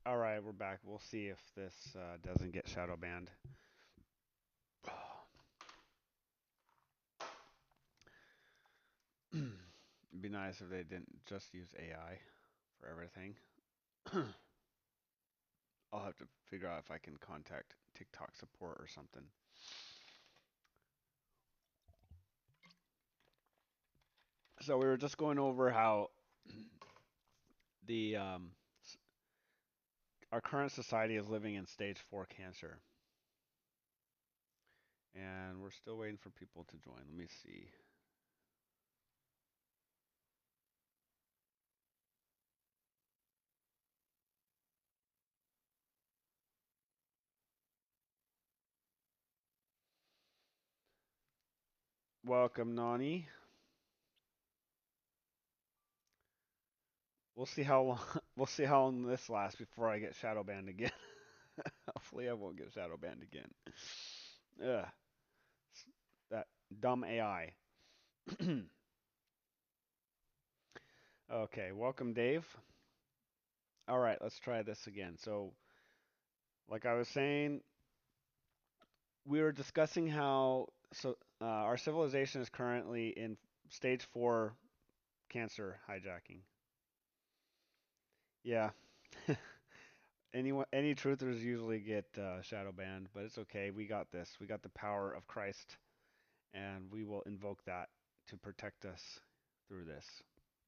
All right, we're back. We'll see if this doesn't get shadow banned. It'd be nice if they didn't just use AI for everything. I'll have to figure out if I can contact TikTok support or something. So we were just going over how the our current society is living in stage 4 cancer, and we're still waiting for people to join. Let me see. Welcome, Nani. We'll see how long we'll see how long this lasts before I get shadow banned again. Hopefully, I won't get shadow banned again. Ugh, that dumb AI. Okay, welcome, Dave. All right, let's try this again. So, like I was saying, we were discussing how our civilization is currently in stage 4 cancer hijacking. Yeah. Any truthers usually get shadow banned, but it's okay. We got this. We got the power of Christ, and we will invoke that to protect us through this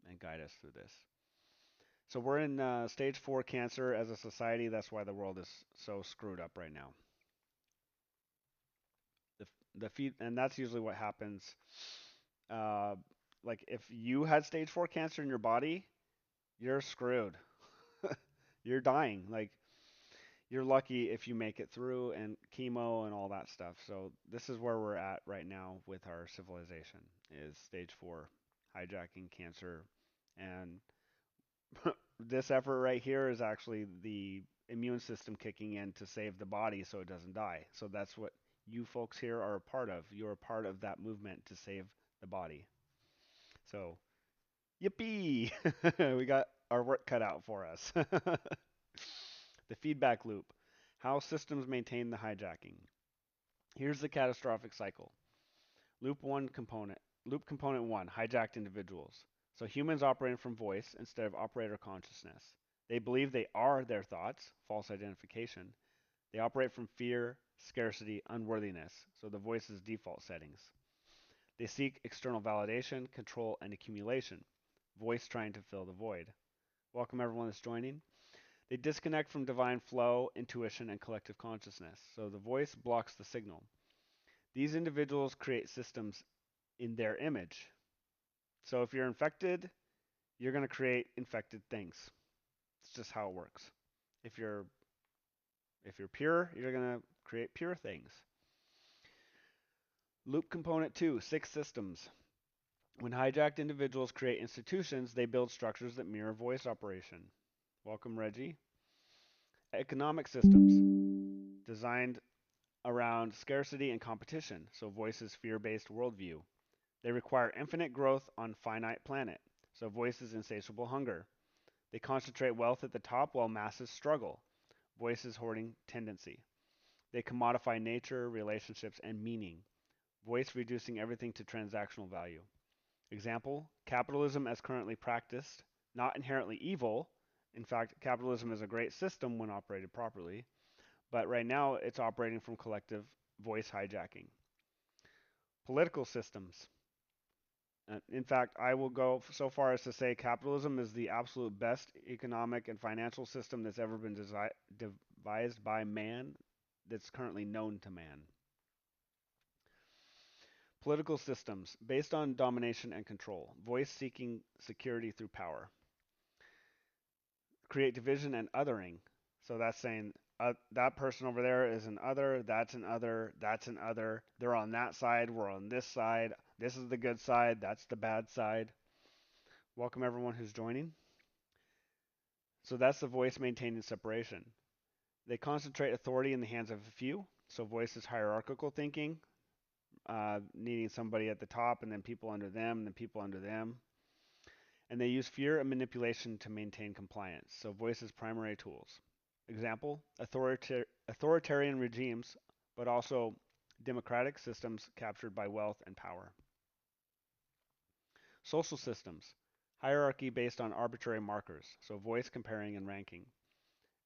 and guide us through this. So we're in stage 4 cancer as a society. That's why the world is so screwed up right now. The feed, and that's usually what happens. Uh, like if you had stage 4 cancer in your body, you're screwed. You're dying. Like you're lucky if you make it through and chemo and all that stuff. So this is where we're at right now with our civilization is stage 4 hijacking cancer, and this effort right here is actually the immune system kicking in to save the body so it doesn't die. So that's what you folks here are a part of. You're a part of that movement to save the body. So, yippee! We got our work cut out for us. The feedback loop. How systems maintain the hijacking. Here's the catastrophic cycle. Loop 1 component. Loop component 1, hijacked individuals. So humans operating from voice instead of operator consciousness. They believe they are their thoughts, false identification. They operate from fear, scarcity, unworthiness, so the voice's default settings. They seek external validation, control, and accumulation. Voice trying to fill the void. Welcome everyone that's joining. They disconnect from divine flow, intuition, and collective consciousness, so the voice blocks the signal. These individuals create systems in their image. So if you're infected, you're going to create infected things. It's just how it works. If you're if you're pure, you're going to create pure things. Loop component 2, six systems. When hijacked individuals create institutions, they build structures that mirror voice operation. Welcome, Reggie. Economic systems designed around scarcity and competition, so voice's fear-based worldview. They require infinite growth on finite planet, so voice's insatiable hunger. They concentrate wealth at the top while masses struggle, voice's hoarding tendency. They commodify nature, relationships, and meaning, voice reducing everything to transactional value. Example, capitalism as currently practiced, not inherently evil. In fact, capitalism is a great system when operated properly, but right now it's operating from collective voice hijacking. Political systems. In fact, I will go so far as to say capitalism is the absolute best economic and financial system that's ever been devised by man that's currently known to man. Political systems based on domination and control, voice seeking security through power. Create division and othering. So that's saying that person over there is an other, that's an other, that's an other. They're on that side, we're on this side. This is the good side, that's the bad side. Welcome everyone who's joining. So that's the voice maintaining separation. They concentrate authority in the hands of a few. So voice is hierarchical thinking, needing somebody at the top and then people under them and then people under them. And they use fear and manipulation to maintain compliance. So voice is primary tools. Example, authoritarian regimes, but also democratic systems captured by wealth and power. Social systems, hierarchy based on arbitrary markers, so voice comparing and ranking.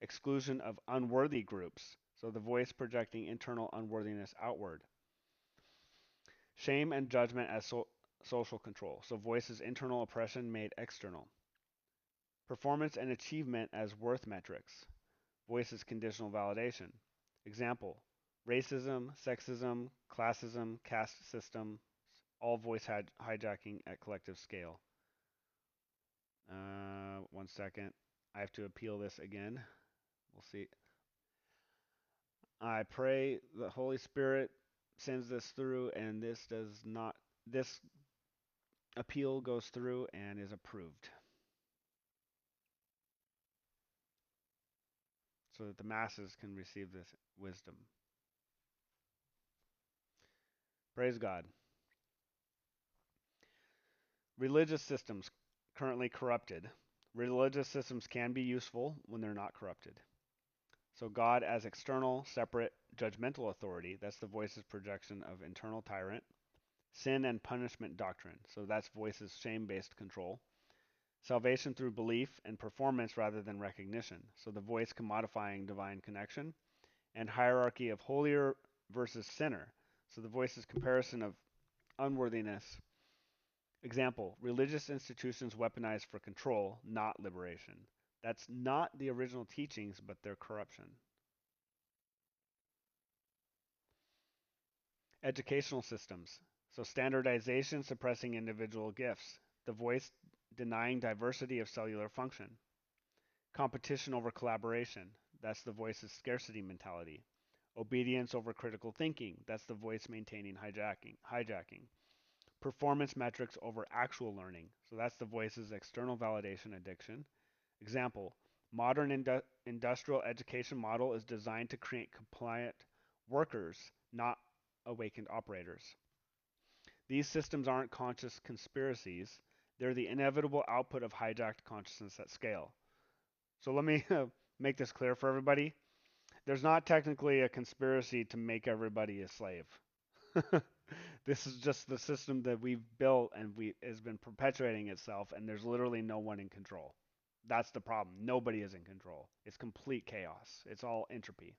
Exclusion of unworthy groups, so the voice projecting internal unworthiness outward. Shame and judgment as social control, so voice's internal oppression made external. Performance and achievement as worth metrics, voice's conditional validation. Example, racism, sexism, classism, caste system, all voice hijacking at collective scale. One second. I have to appeal this again. We'll see. I pray the Holy Spirit sends this through and this appeal goes through and is approved so that the masses can receive this wisdom. Praise God. Religious systems currently corrupted. Religious systems can be useful when they're not corrupted. So God as external, separate, judgmental authority, that's the voice's projection of internal tyrant. Sin and punishment doctrine, so that's voice's shame-based control. Salvation through belief and performance rather than recognition, so the voice commodifying divine connection. And hierarchy of holier versus sinner, so the voice's comparison of unworthiness. Example, religious institutions weaponized for control, not liberation. That's not the original teachings, but their corruption. Educational systems. So standardization suppressing individual gifts. The voice denying diversity of cellular function. Competition over collaboration. That's the voice's scarcity mentality. Obedience over critical thinking. That's the voice maintaining hijacking. Performance metrics over actual learning. So that's the voice's external validation addiction. Example, modern industrial education model is designed to create compliant workers, not awakened operators. These systems aren't conscious conspiracies. They're the inevitable output of hijacked consciousness at scale. So let me make this clear for everybody. There's not technically a conspiracy to make everybody a slave. This is just the system that we've built and we has been perpetuating itself, and there's literally no one in control. That's the problem. Nobody is in control. It's complete chaos. It's all entropy.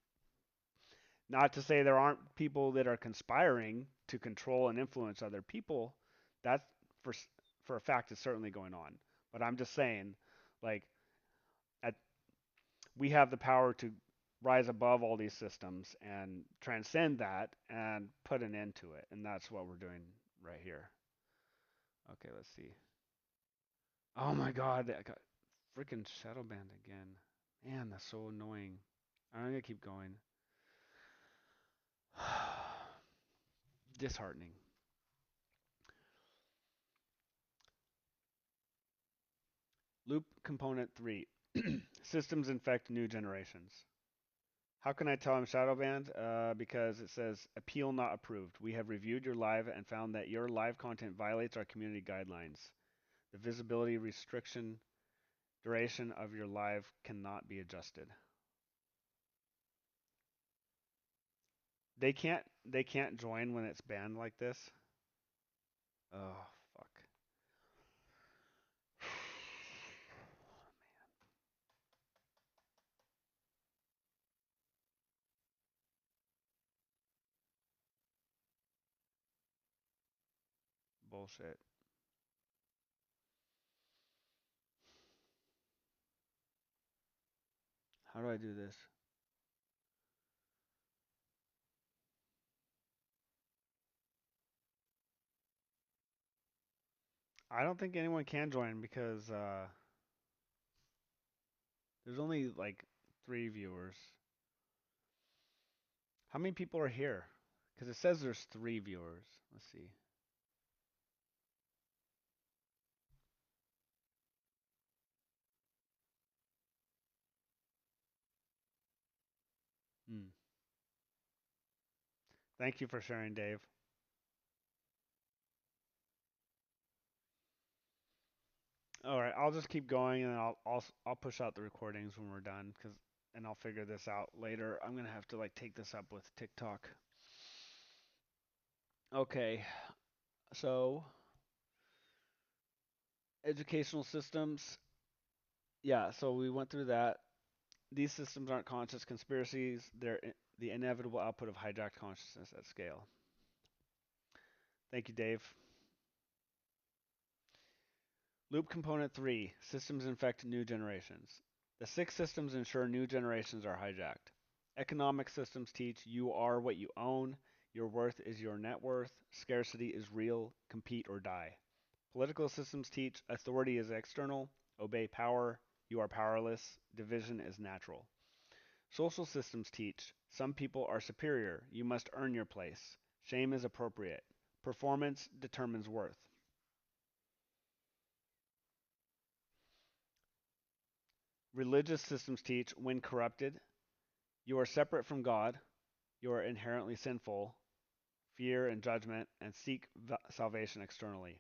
Not to say there aren't people that are conspiring to control and influence other people. That for for a fact is certainly going on. But I'm just saying, like, at we have the power to rise above all these systems and transcend that and put an end to it. And that's what we're doing right here. Okay, let's see. Oh my God, I got freaking shadow banned again. Man, that's so annoying. I'm gonna keep going. Disheartening. Loop component 3. Systems infect new generations. How can I tell I'm shadow banned? Because it says appeal not approved. We have reviewed your live and found that your live content violates our community guidelines. The visibility restriction duration of your live cannot be adjusted. They can't join when it's banned like this. Oh fuck. Bullshit. How do I do this? I don't think anyone can join because there's only like 3 viewers. How many people are here? Because it says there's 3 viewers. Let's see. Hmm. Thank you for sharing, Dave. All right, I'll just keep going and I'll push out the recordings when we're done because and I'll figure this out later. I'm gonna have to like take this up with TikTok. Okay, so educational systems. Yeah, so we went through that. These systems aren't conscious conspiracies. They're the inevitable output of hijacked consciousness at scale. Thank you, Dave. Loop component 3. Systems infect new generations. The 6 systems ensure new generations are hijacked. Economic systems teach you are what you own, your worth is your net worth, scarcity is real, compete or die. Political systems teach authority is external, obey power, you are powerless, division is natural. Social systems teach some people are superior, you must earn your place, shame is appropriate, performance determines worth. Religious systems teach when corrupted, you are separate from God, you are inherently sinful, fear and judgment, and seek salvation externally.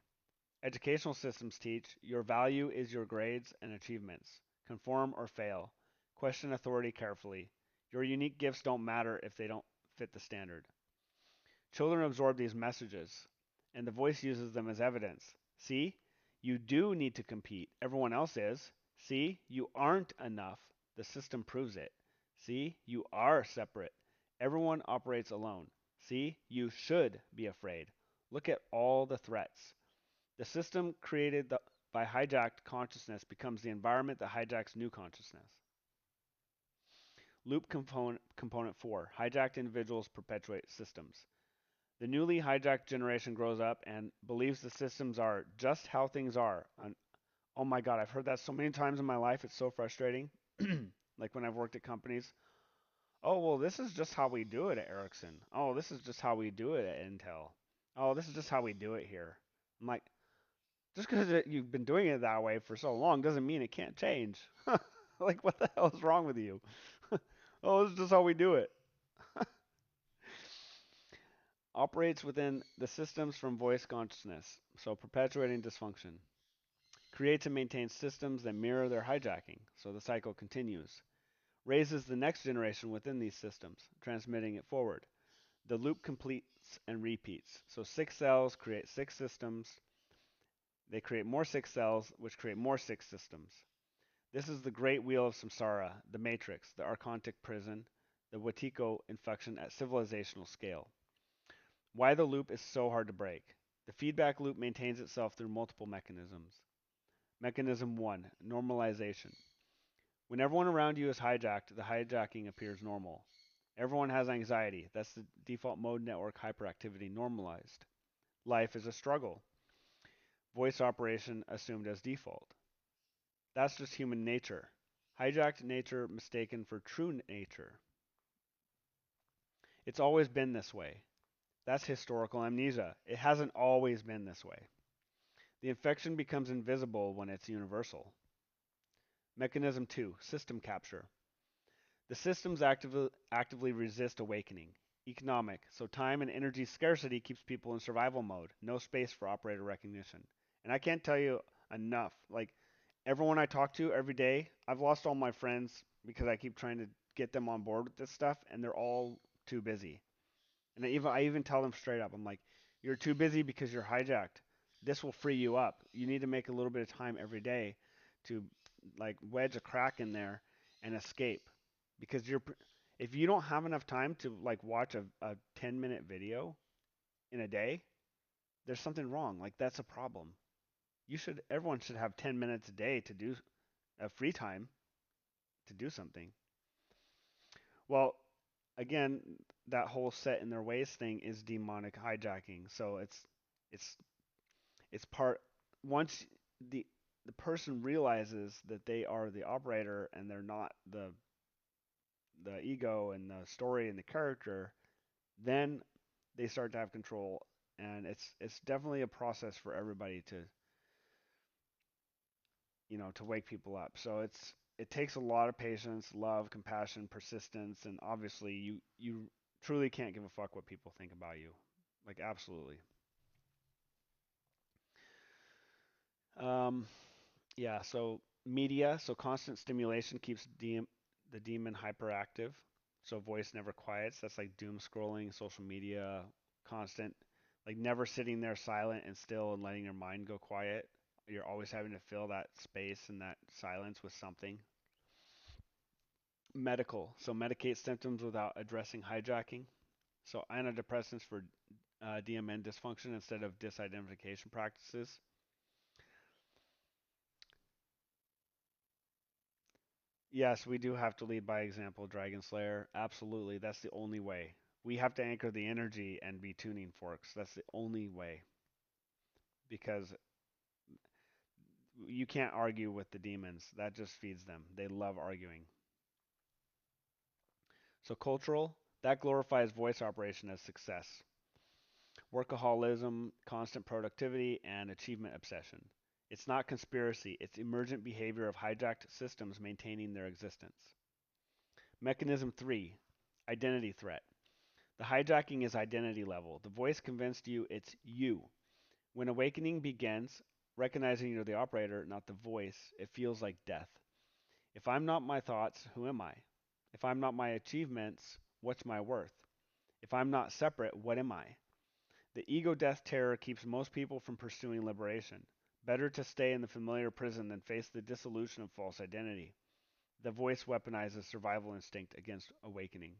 Educational systems teach your value is your grades and achievements. Conform or fail. Question authority carefully. Your unique gifts don't matter if they don't fit the standard. Children absorb these messages, and the voice uses them as evidence. See, you do need to compete. Everyone else is. See, you aren't enough. The system proves it. See, you are separate. Everyone operates alone. See, you should be afraid. Look at all the threats. The system created by hijacked consciousness becomes the environment that hijacks new consciousness. Loop component 4. Hijacked individuals perpetuate systems. The newly hijacked generation grows up and believes the systems are just how things are. And, oh my God, I've heard that so many times in my life. It's so frustrating. Like when I've worked at companies. Oh, well, this is just how we do it at Ericsson. Oh, this is just how we do it at Intel. Oh, this is just how we do it here. I'm like, just because you've been doing it that way for so long doesn't mean it can't change. Like, what the hell is wrong with you? Oh, this is just how we do it. Operates within the systems from voice consciousness, so perpetuating dysfunction. Creates and maintains systems that mirror their hijacking, so the cycle continues. Raises the next generation within these systems, transmitting it forward. The loop completes and repeats. So 6 cells create 6 systems. They create more 6 cells, which create more 6 systems. This is the great wheel of samsara, the matrix, the archontic prison, the Wetiko infection at civilizational scale. Why the loop is so hard to break. The feedback loop maintains itself through multiple mechanisms. Mechanism 1, normalization. When everyone around you is hijacked, the hijacking appears normal. Everyone has anxiety. That's the default mode network hyperactivity normalized. Life is a struggle. Voice operation assumed as default. That's just human nature. Hijacked nature mistaken for true nature. It's always been this way. That's historical amnesia. It hasn't always been this way. The infection becomes invisible when it's universal. Mechanism 2, system capture. The systems actively resist awakening. Economic, so time and energy scarcity keeps people in survival mode. No space for operator recognition. And I can't tell you enough. Like, everyone I talk to every day, I've lost all my friends because I keep trying to get them on board with this stuff, and they're all too busy. And I even tell them straight up, I'm like, you're too busy because you're hijacked. This will free you up. You need to make a little bit of time every day to like wedge a crack in there and escape. Because if you don't have enough time to like watch a 10-minute video in a day, there's something wrong. Like that's a problem. Everyone should have 10 minutes a day to do a free time to do something. Well, again, that whole set in their ways thing is demonic hijacking. So it's it's part once the the person realizes that they are the operator and they're not the ego and the story and the character, then they start to have control. And it's definitely a process for everybody to wake people up. So it takes a lot of patience, love, compassion, persistence, and obviously you truly can't give a fuck what people think about you. Like absolutely. Um, yeah. So media. So constant stimulation keeps The demon hyperactive. So voice never quiets. That's like doom scrolling, social media, constant, like never sitting there silent and still and letting your mind go quiet. You're always having to fill that space and that silence with something. Medical. So medicate symptoms without addressing hijacking. So antidepressants for DMN dysfunction instead of disidentification practices. Yes, we do have to lead by example, Dragon Slayer. Absolutely. That's the only way. We have to anchor the energy and be tuning forks. That's the only way. Because you can't argue with the demons. That just feeds them. They love arguing. So cultural, that glorifies voice operation as success. Workaholism, constant productivity, and achievement obsession. It's not conspiracy, it's emergent behavior of hijacked systems maintaining their existence. Mechanism 3, identity threat. The hijacking is identity level. The voice convinced you it's you. When awakening begins, recognizing you're the operator, not the voice, it feels like death. If I'm not my thoughts, who am I? If I'm not my achievements, what's my worth? If I'm not separate, what am I? The ego death terror keeps most people from pursuing liberation. Better to stay in the familiar prison than face the dissolution of false identity. The voice weaponizes survival instinct against awakening.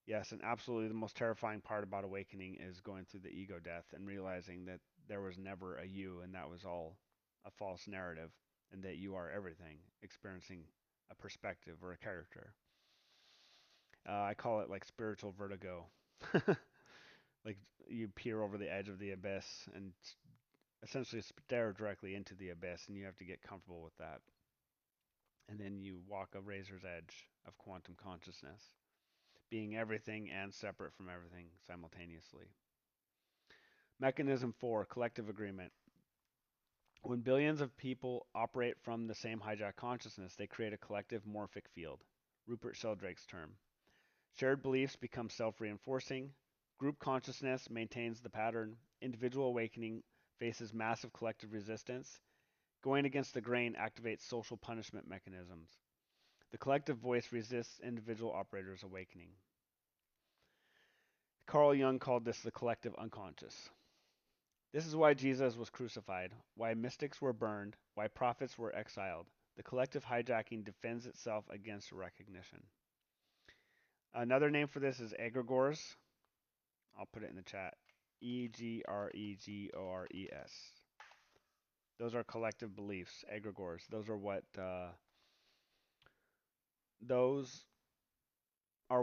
Yes, and absolutely the most terrifying part about awakening is going through the ego death and realizing that there was never a you and that was all a false narrative and that you are everything, experiencing a perspective or a character. I call it like spiritual vertigo. Like you peer over the edge of the abyss and essentially stare directly into the abyss, and you have to get comfortable with that. And then you walk a razor's edge of quantum consciousness, being everything and separate from everything simultaneously. Mechanism 4, collective agreement. When billions of people operate from the same hijack consciousness, they create a collective morphic field. Rupert Sheldrake's term. Shared beliefs become self reinforcing. Group consciousness maintains the pattern. Individual awakening faces massive collective resistance. Going against the grain activates social punishment mechanisms. The collective voice resists individual operators' awakening. Carl Jung called this the collective unconscious. This is why Jesus was crucified, why mystics were burned, why prophets were exiled. The collective hijacking defends itself against recognition. Another name for this is egregores. I'll put it in the chat. Egregores. Those are collective beliefs, egregores. Those are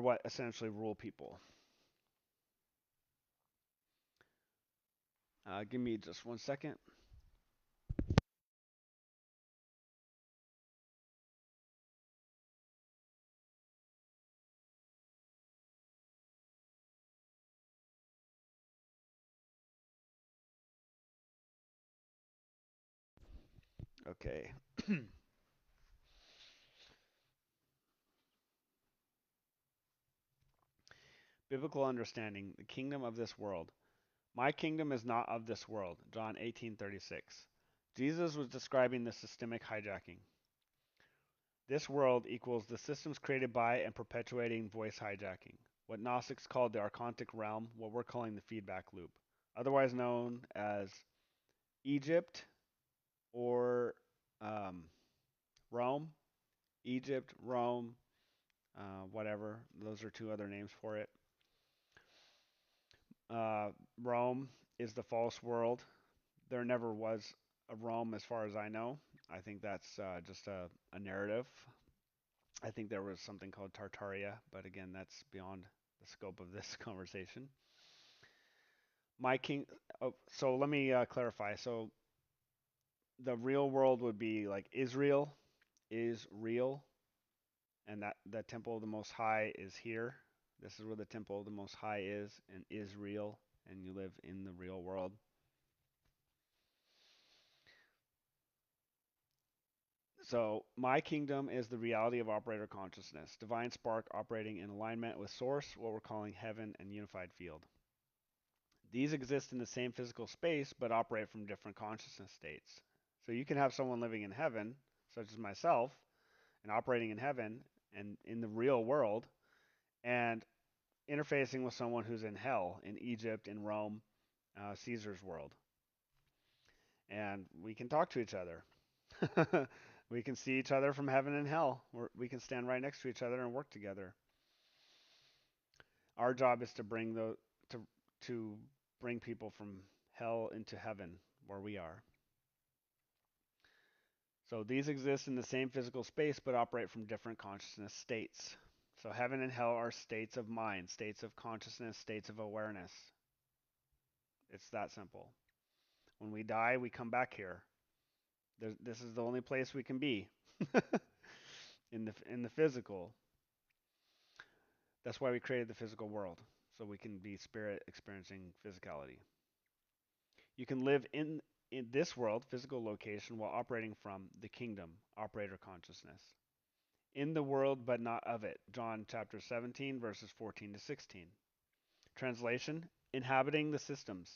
what essentially rule people. Give me just 1 second. Okay. Biblical understanding, the kingdom of this world. My kingdom is not of this world. John 18:36. Jesus was describing the systemic hijacking. This world equals the systems created by and perpetuating voice hijacking. What Gnostics called the archontic realm, what we're calling the feedback loop, otherwise known as Egypt or um, Rome. Egypt, Rome, whatever. Those are two other names for it. Uh, Rome is the false world. There never was a Rome, as far as I know. I think that's just a narrative. I think there was something called Tartaria, but again, that's beyond the scope of this conversation. My king. Oh, so let me clarify. So the real world would be like Israel is real, and that the temple of the Most High is here. This is where the temple of the Most High is real, and you live in the real world. So, my kingdom is the reality of operator consciousness, divine spark operating in alignment with source, what we're calling heaven and unified field. These exist in the same physical space but operate from different consciousness states. So, you can have someone living in heaven, such as myself, and operating in heaven, and in the real world, and interfacing with someone who's in hell, in Egypt, in Rome, Caesar's world. And we can talk to each other. We can see each other from heaven and hell. We can stand right next to each other and work together. Our job is to to bring people from hell into heaven where we are. So these exist in the same physical space but operate from different consciousness states. So heaven and hell are states of mind, states of consciousness, states of awareness. It's that simple. When we die, we come back here. This is the only place we can be in the physical. That's why we created the physical world, so we can be spirit experiencing physicality. You can live in this world, physical location, while operating from the kingdom, operator consciousness. In the world, but not of it. John chapter 17, verses 14 to 16. Translation: inhabiting the systems.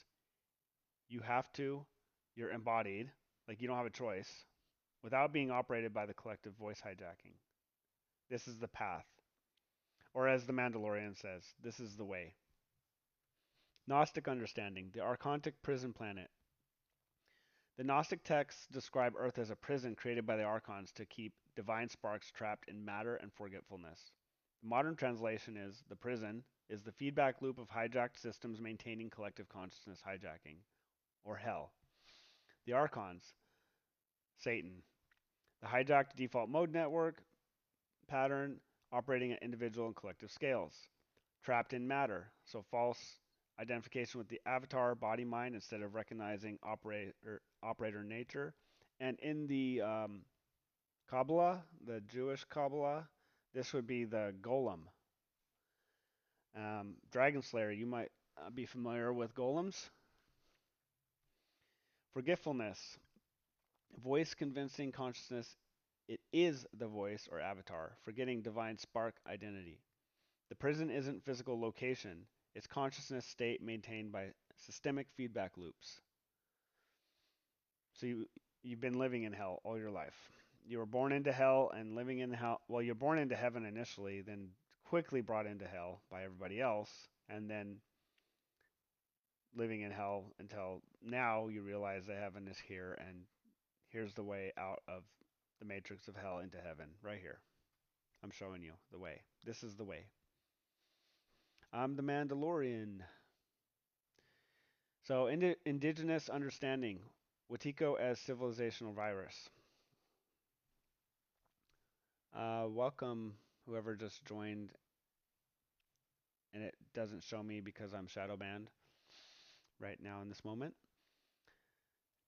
You have to, you're embodied, like you don't have a choice, without being operated by the collective voice hijacking. This is the path. Or as the Mandalorian says, this is the way. Gnostic understanding, the Archontic prison planet. The Gnostic texts describe Earth as a prison created by the Archons to keep divine sparks trapped in matter and forgetfulness. The modern translation is the prison is the feedback loop of hijacked systems maintaining collective consciousness hijacking, or hell. The Archons, Satan, the hijacked default mode network pattern operating at individual and collective scales. Trapped in matter, so false identification with the avatar body mind instead of recognizing operator nature. And in the Kabbalah, the Jewish Kabbalah, this would be the golem. Dragon Slayer, you might be familiar with golems. Forgetfulness, voice convincing consciousness. It is the voice or avatar, forgetting divine spark identity. The prison isn't physical location, it's consciousness state maintained by systemic feedback loops. So you've been living in hell all your life. You were born into hell and living in hell. Well, you're born into heaven initially, then quickly brought into hell by everybody else, and then living in hell until now you realize that heaven is here, and here's the way out of the matrix of hell into heaven, right here. I'm showing you the way. This is the way. I'm the Mandalorian. So, indigenous understanding, Wetiko as civilizational virus. Welcome, whoever just joined, and it doesn't show me because I'm shadow banned right now in this moment.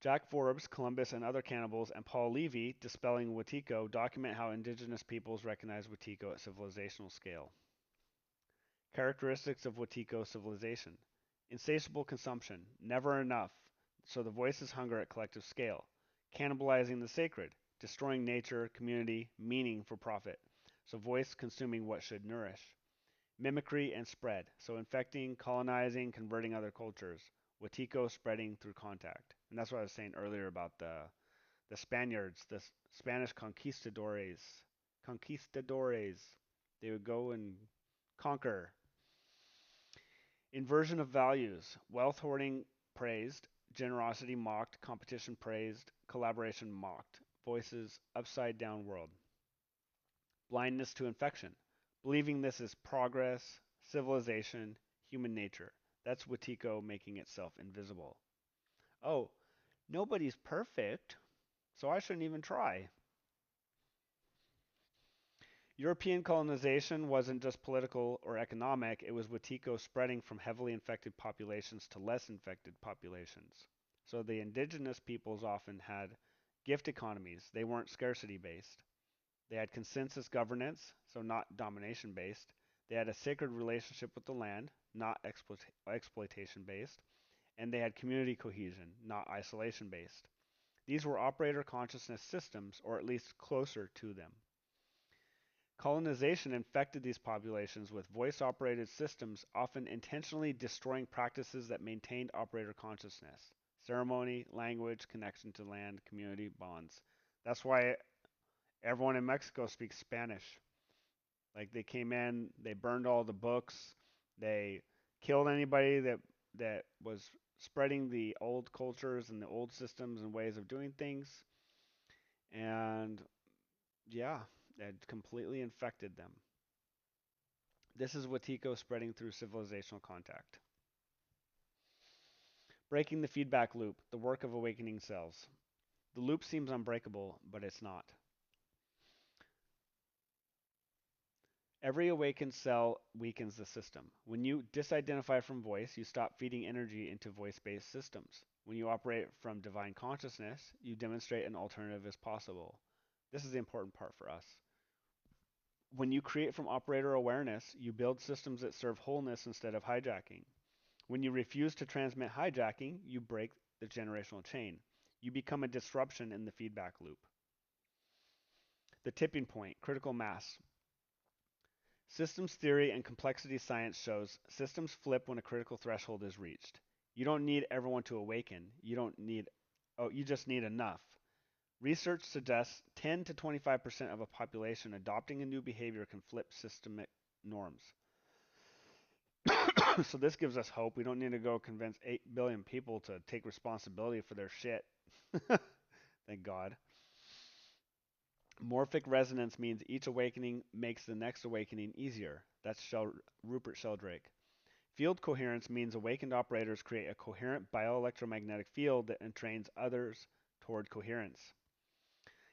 Jack Forbes, Columbus, and other cannibals, and Paul Levy, dispelling Wetiko, document how indigenous peoples recognize Wetiko at civilizational scale. Characteristics of Wetiko civilization. Insatiable consumption, never enough, so the voices hunger at collective scale. Cannibalizing the sacred, destroying nature, community, meaning for profit, so voice consuming what should nourish. Mimicry and spread, so infecting, colonizing, converting other cultures. Wetiko spreading through contact. And that's what I was saying earlier about the Spaniards, the Spanish conquistadores. Conquistadores. They would go and conquer. Inversion of values. Wealth hoarding praised, generosity mocked, competition praised, collaboration mocked. Voices upside down world. Blindness to infection. Believing this is progress, civilization, human nature. That's Wetiko making itself invisible. Oh, nobody's perfect, so I shouldn't even try. European colonization wasn't just political or economic, it was Wetiko spreading from heavily infected populations to less infected populations. So the indigenous peoples often had gift economies, they weren't scarcity based. They had consensus governance, so not domination based. They had a sacred relationship with the land, not exploitation based. And they had community cohesion, not isolation based. These were operator consciousness systems, or at least closer to them. Colonization infected these populations with voice-operated systems, often intentionally destroying practices that maintained operator consciousness. Ceremony, language, connection to land, community, bonds. That's why everyone in Mexico speaks Spanish. Like they came in, they burned all the books, they killed anybody that was spreading the old cultures and the old systems and ways of doing things, and yeah, it completely infected them. This is Watiko spreading through civilizational contact. Breaking the feedback loop, the work of awakening cells. The loop seems unbreakable, but it's not. Every awakened cell weakens the system. When you disidentify from voice, you stop feeding energy into voice based systems. When you operate from divine consciousness, you demonstrate an alternative is possible. This is the important part for us. When you create from operator awareness, you build systems that serve wholeness instead of hijacking. When you refuse to transmit hijacking, you break the generational chain. You become a disruption in the feedback loop. The tipping point, critical mass. Systems theory and complexity science shows systems flip when a critical threshold is reached. You don't need everyone to awaken. You just need enough. Research suggests 10 to 25% of a population adopting a new behavior can flip systemic norms. So this gives us hope. We don't need to go convince 8 billion people to take responsibility for their shit. Thank God. Morphic resonance means each awakening makes the next awakening easier. That's Rupert Sheldrake. Field coherence means awakened operators create a coherent bioelectromagnetic field that entrains others toward coherence.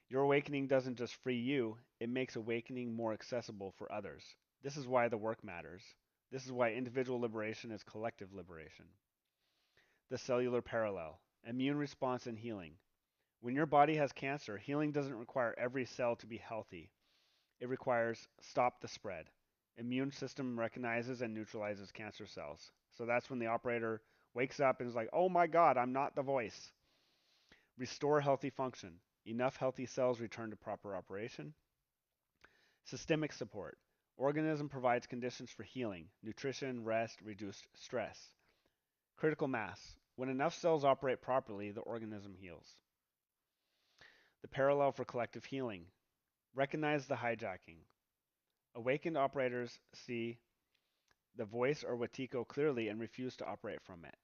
Your awakening doesn't just free you, it makes awakening more accessible for others. This is why the work matters. This is why individual liberation is collective liberation. The cellular parallel, immune response and healing. When your body has cancer, healing doesn't require every cell to be healthy. It requires stop the spread. Immune system recognizes and neutralizes cancer cells. So that's when the operator wakes up and is like, "Oh my god, I'm not the voice." Restore healthy function. Enough healthy cells return to proper operation. Systemic support. Organism provides conditions for healing, nutrition, rest, reduced stress. Critical mass. When enough cells operate properly, the organism heals. The parallel for collective healing. Recognize the hijacking. Awakened operators see the voice or Watiko clearly and refuse to operate from it.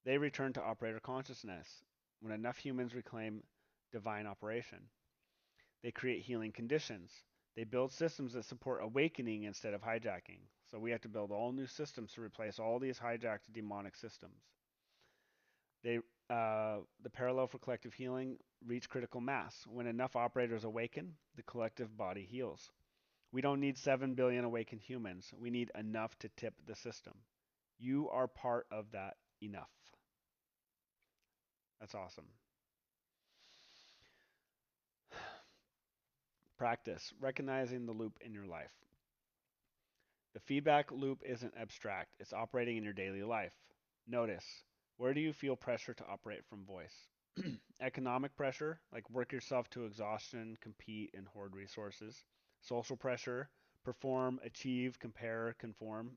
They return to operator consciousness when enough humans reclaim divine operation. They create healing conditions. They build systems that support awakening instead of hijacking. So we have to build all new systems to replace all these hijacked demonic systems. They, the parallel for collective healing reach critical mass. When enough operators awaken, the collective body heals. We don't need 7 billion awakened humans. We need enough to tip the system. You are part of that enough. That's awesome. Practice recognizing the loop in your life. The feedback loop isn't abstract, it's operating in your daily life. Notice, where do you feel pressure to operate from voice? Economic pressure, like work yourself to exhaustion, compete, and hoard resources. Social pressure, perform, achieve, compare, conform.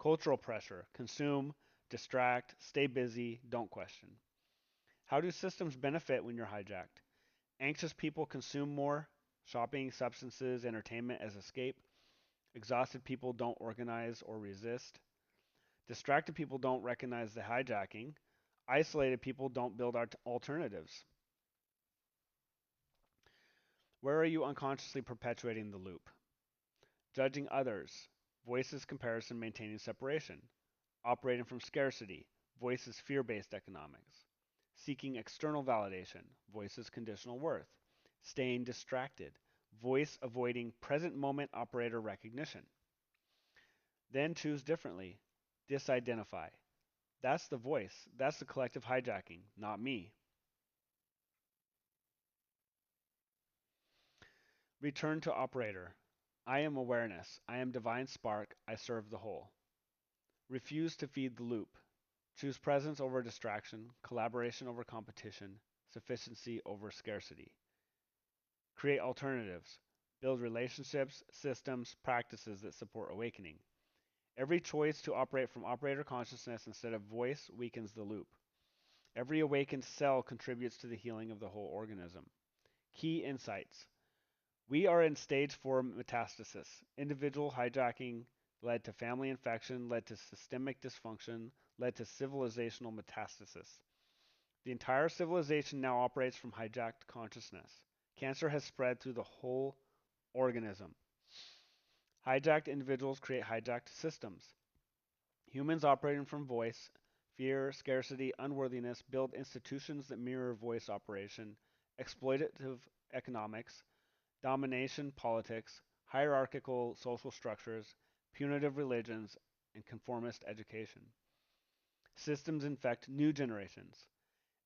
Cultural pressure, consume, distract, stay busy, don't question. How do systems benefit when you're hijacked? Anxious people consume more, shopping, substances, entertainment as escape. Exhausted people don't organize or resist. Distracted people don't recognize the hijacking. Isolated people don't build alternatives. Where are you unconsciously perpetuating the loop? Judging others. Voices comparison maintaining separation. Operating from scarcity. Voices fear-based economics. Seeking external validation. Voices conditional worth. Staying distracted. Voice avoiding present moment operator recognition. Then choose differently. Disidentify. That's the voice. That's the collective hijacking, not me. Return to operator. I am awareness. I am divine spark. I serve the whole. Refuse to feed the loop. Choose presence over distraction, collaboration over competition, sufficiency over scarcity. Create alternatives. Build relationships, systems, practices that support awakening. Every choice to operate from operator consciousness instead of voice weakens the loop. Every awakened cell contributes to the healing of the whole organism. Key insights. We are in stage 4 metastasis. Individual hijacking led to family infection, led to systemic dysfunction, led to civilizational metastasis. The entire civilization now operates from hijacked consciousness. Cancer has spread through the whole organism. Hijacked individuals create hijacked systems. Humans operating from voice, fear, scarcity, unworthiness build institutions that mirror voice operation, exploitative economics, domination politics, hierarchical social structures, punitive religions, and conformist education. Systems infect new generations.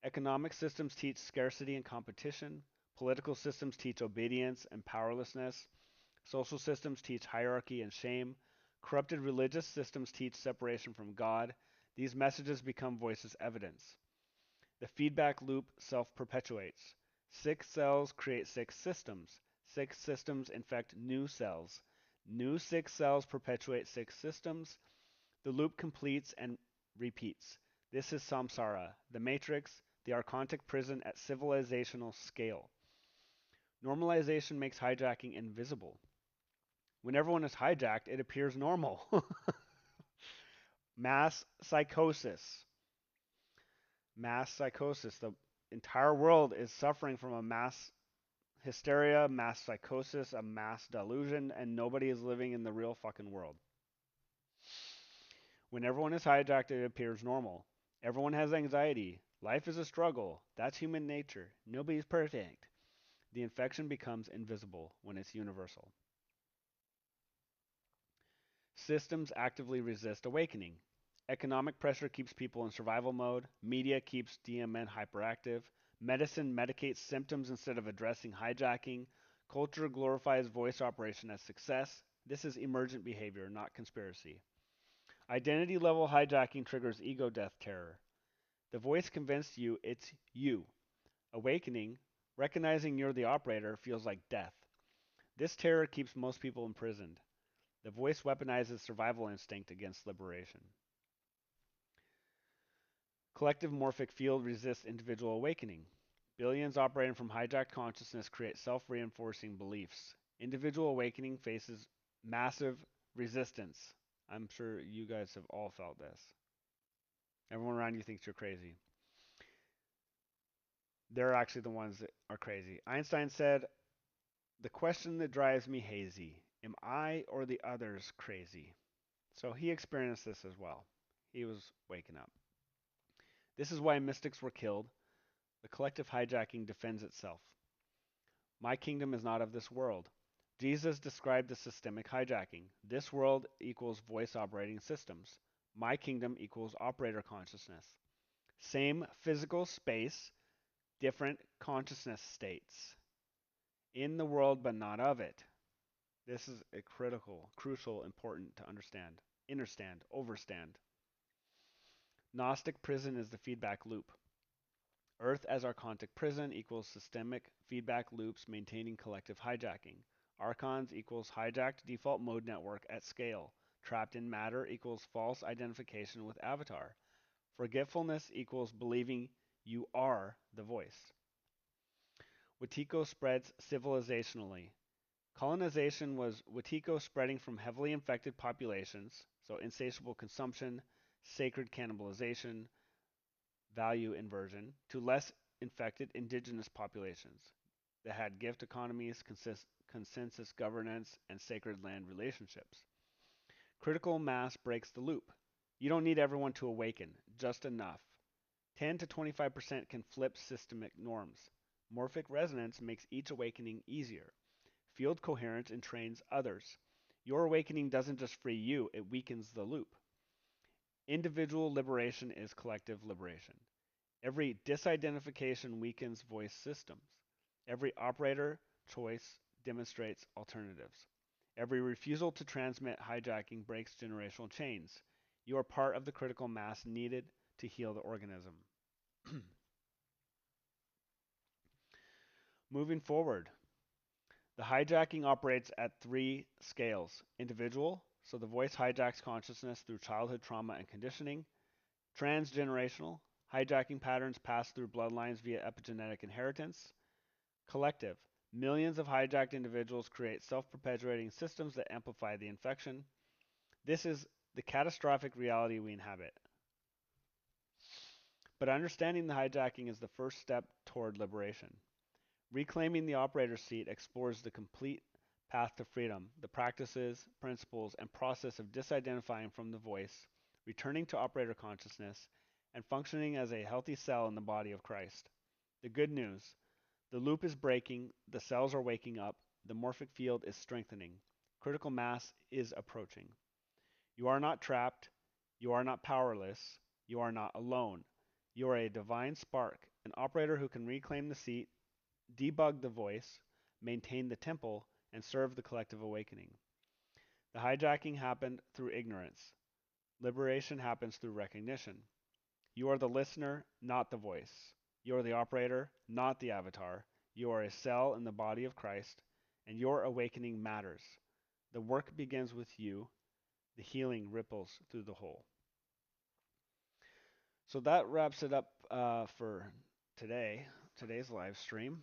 Economic systems teach scarcity and competition. Political systems teach obedience and powerlessness. Social systems teach hierarchy and shame. Corrupted religious systems teach separation from God. These messages become voices evidence. The feedback loop self perpetuates. Sick cells create sick systems. Sick systems infect new cells. New sick cells perpetuate sick systems. The loop completes and repeats. This is samsara, the matrix, the archontic prison at civilizational scale. Normalization makes hijacking invisible. When everyone is hijacked, it appears normal. Mass psychosis. Mass psychosis. The entire world is suffering from a mass hysteria, mass psychosis, a mass delusion, and nobody is living in the real fucking world. When everyone is hijacked, it appears normal. Everyone has anxiety. Life is a struggle. That's human nature. Nobody's perfect. The infection becomes invisible when it's universal. Systems actively resist awakening. Economic pressure keeps people in survival mode. Media keeps DMN hyperactive. Medicine medicates symptoms instead of addressing hijacking. Culture glorifies voice operation as success. This is emergent behavior, not conspiracy. Identity level hijacking triggers ego death terror. The voice convinced you it's you. Awakening, recognizing you're the operator, feels like death. This terror keeps most people imprisoned. The voice weaponizes survival instinct against liberation. Collective morphic field resists individual awakening. Billions operating from hijacked consciousness create self reinforcing beliefs. Individual awakening faces massive resistance. I'm sure you guys have all felt this. Everyone around you thinks you're crazy. They're actually the ones that are crazy. Einstein said, "The question that drives me hazy, am I or the others crazy?" So he experienced this as well. He was waking up. This is why mystics were killed. The collective hijacking defends itself. My kingdom is not of this world. Jesus described the systemic hijacking. This world equals voice operating systems. My kingdom equals operator consciousness. Same physical space, different consciousness states. In the world, but not of it. This is a critical, crucial, important to understand. Understand, overstand. Gnostic prison is the feedback loop. Earth as archontic prison equals systemic feedback loops maintaining collective hijacking. Archons equals hijacked default mode network at scale. Trapped in matter equals false identification with avatar. Forgetfulness equals believing you are the voice. Wetiko spreads civilizationally. Colonization was Wetiko spreading from heavily infected populations, so insatiable consumption, sacred cannibalization, value inversion, to less infected indigenous populations that had gift economies, consensus governance, and sacred land relationships. Critical mass breaks the loop. You don't need everyone to awaken, just enough. 10 to 25% can flip systemic norms. Morphic resonance makes each awakening easier. Field coherence entrains others. Your awakening doesn't just free you, it weakens the loop. Individual liberation is collective liberation. Every disidentification weakens voice systems. Every operator choice demonstrates alternatives. Every refusal to transmit hijacking breaks generational chains. You are part of the critical mass needed to heal the organism. Moving forward, the hijacking operates at three scales: individual, so the voice hijacks consciousness through childhood trauma and conditioning; transgenerational, hijacking patterns pass through bloodlines via epigenetic inheritance; collective, Millions of hijacked individuals create self perpetuating systems that amplify the infection. This is the catastrophic reality we inhabit. But understanding the hijacking is the first step toward liberation. Reclaiming the operator's seat explores the complete path to freedom, the practices, principles, and process of disidentifying from the voice, returning to operator consciousness, and functioning as a healthy cell in the body of Christ. The good news: the loop is breaking, the cells are waking up, the morphic field is strengthening, critical mass is approaching. You are not trapped, you are not powerless, you are not alone. You are a divine spark, an operator who can reclaim the seat, debug the voice, maintain the temple, and serve the collective awakening. The hijacking happened through ignorance. Liberation happens through recognition. You are the listener, not the voice. You are the operator, not the avatar. You are a cell in the body of Christ, and your awakening matters. The work begins with you. The healing ripples through the whole. So that wraps it up for today's live stream.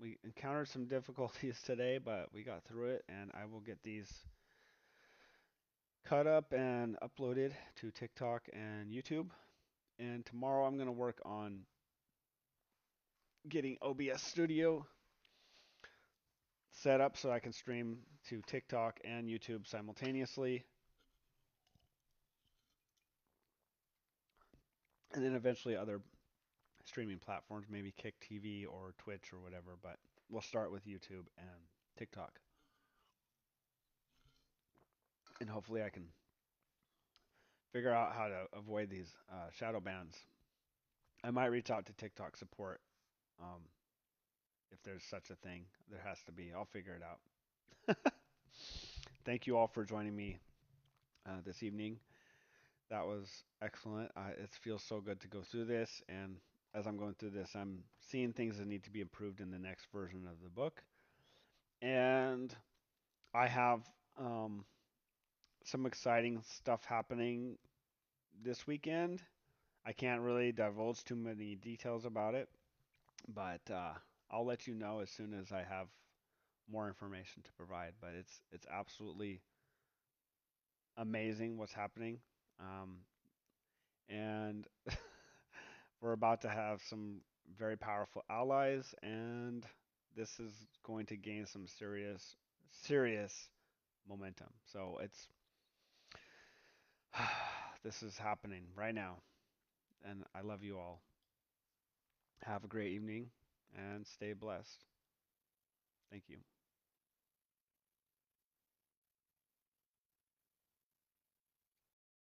We encountered some difficulties today, but we got through it, and I will get these cut up and uploaded to TikTok and YouTube. And tomorrow I'm going to work on getting OBS Studio set up so I can stream to TikTok and YouTube simultaneously. And then eventually other streaming platforms, maybe Kick TV or Twitch or whatever, but we'll start with YouTube and TikTok. And hopefully I can figure out how to avoid these shadow bans. I might reach out to TikTok support um, if there's such a thing. There has to be. I'll figure it out. Thank you all for joining me this evening. That was excellent. It feels so good to go through this. And as I'm going through this, I'm seeing things that need to be improved in the next version of the book. And I have um, some exciting stuff happening this weekend. I can't really divulge too many details about it, but I'll let you know as soon as I have more information to provide. But it's absolutely amazing what's happening, and we're about to have some very powerful allies, and this is going to gain some serious momentum. So it's this is happening right now, and I love you all. Have a great evening and stay blessed. Thank you.